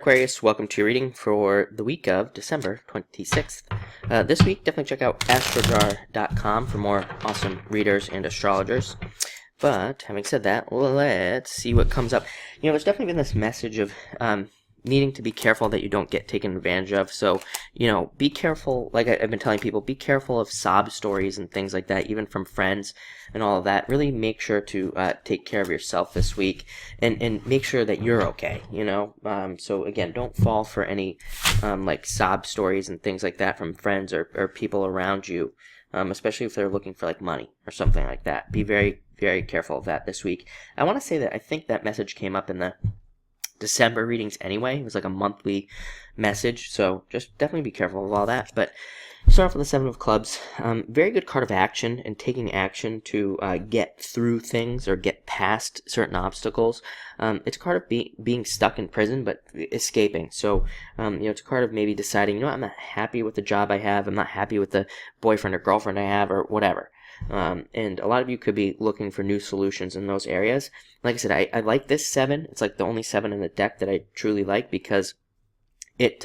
Aquarius, welcome to your reading for the week of December 26th. This week, definitely check out astrojar.com for more awesome readers and astrologers. But, having said that, let's see what comes up. There's definitely been this message of needing to be careful that you don't get taken advantage of. So, be careful, like I've been telling people, be careful of sob stories and things like that, even from friends and all of that. Really make sure to take care of yourself this week and make sure that you're okay, So, again, don't fall for any like sob stories and things like that from friends or people around you, especially if they're looking for like money or something like that. Be very, very careful of that this week. I want to say that I think that message came up in the December readings anyway. It was like a monthly message, so just definitely be careful of all that. But start off with the Seven of Clubs. Very good card of action and taking action to get through things or get past certain obstacles. It's a card of being stuck in prison but escaping. So it's a card of maybe deciding, I'm not happy with the job I have, I'm not happy with the boyfriend or girlfriend I have, or whatever. And a lot of you could be looking for new solutions in those areas. Like I said, I like this 7. It's like the only 7 in the deck that I truly like because it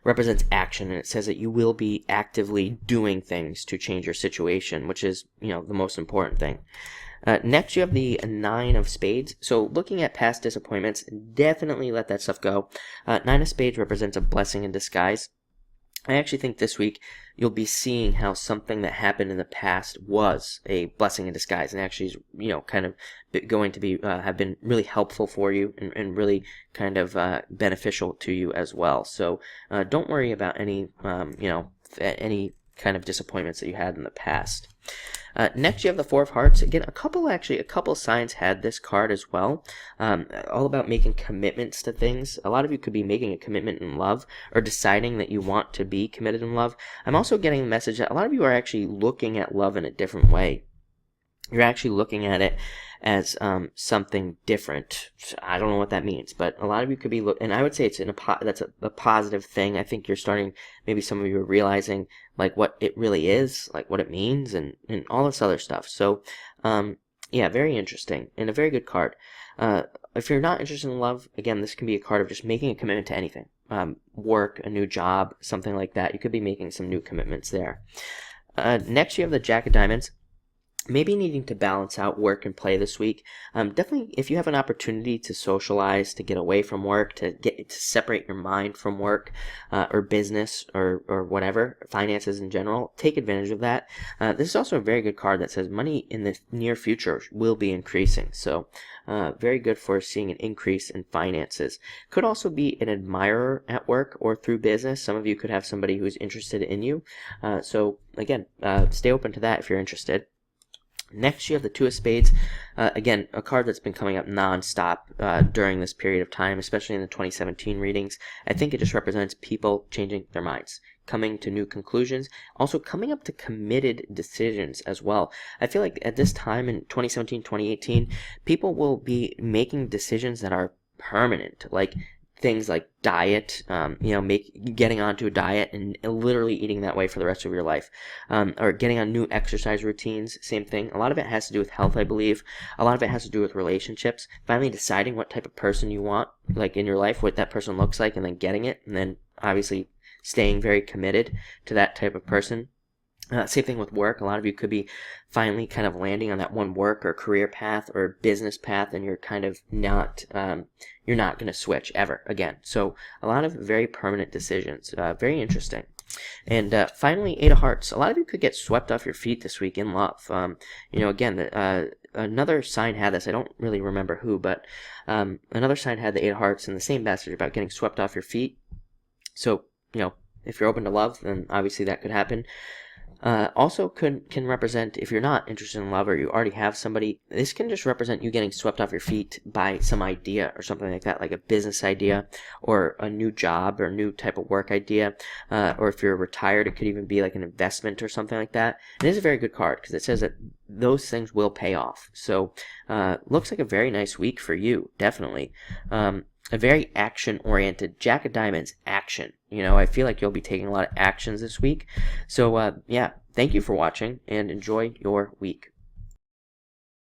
represents action, and it says that you will be actively doing things to change your situation, which is, the most important thing. Next, you have the 9 of Spades. So looking at past disappointments, definitely let that stuff go. 9 of Spades represents a blessing in disguise. I actually think this week you'll be seeing how something that happened in the past was a blessing in disguise and actually is, kind of going to be have been really helpful for you and really kind of beneficial to you as well. So don't worry about any, any kind of disappointments that you had in the past. Next, you have the Four of Hearts. Again, a couple signs had this card as well. All about making commitments to things. A lot of you could be making a commitment in love or deciding that you want to be committed in love. I'm also getting a message that a lot of you are actually looking at love in a different way. You're actually looking at it as something different. I don't know what that means, but a lot of you could be and I would say it's that's a positive thing. I think you're starting, maybe some of you are realizing like what it really is, like what it means, and all this other stuff. So yeah, very interesting and a very good card. If you're not interested in love, again, this can be a card of just making a commitment to anything. Work, a new job, something like that. You could be making some new commitments there. Next, you have the Jack of Diamonds. Maybe needing to balance out work and play this week. Definitely, if you have an opportunity to socialize, to get away from work, to separate your mind from work or business or whatever, finances in general, take advantage of that. This is also a very good card that says money in the near future will be increasing. So very good for seeing an increase in finances. Could also be an admirer at work or through business. Some of you could have somebody who's interested in you. So again, stay open to that if you're interested. Next, you have the Two of Spades. Again, a card that's been coming up nonstop during this period of time, especially in the 2017 readings. I think it just represents people changing their minds, coming to new conclusions, also coming up to committed decisions as well. I feel like at this time in 2017, 2018, people will be making decisions that are permanent, like things like diet, getting onto a diet and literally eating that way for the rest of your life, or getting on new exercise routines. Same thing. A lot of it has to do with health, I believe. A lot of it has to do with relationships. Finally deciding what type of person you want, like in your life, what that person looks like, and then getting it, and then obviously staying very committed to that type of person. Same thing with work. A lot of you could be finally kind of landing on that one work or career path or business path, and you're kind of not, you're not going to switch ever again. So a lot of very permanent decisions. Very interesting. And finally, Eight of Hearts. A lot of you could get swept off your feet this week in love. Again, another sign had this. I don't really remember who, but another sign had the Eight of Hearts and the same message about getting swept off your feet. So, if you're open to love, then obviously that could happen. Also can represent, if you're not interested in love or you already have somebody, this can just represent you getting swept off your feet by some idea or something like that, like a business idea or a new job or new type of work idea. Or if you're retired, it could even be like an investment or something like that. And it is a very good card because it says that those things will pay off. So looks like a very nice week for you, definitely. A very action-oriented Jack of Diamonds action. I feel like you'll be taking a lot of actions this week. So, yeah, thank you for watching and enjoy your week.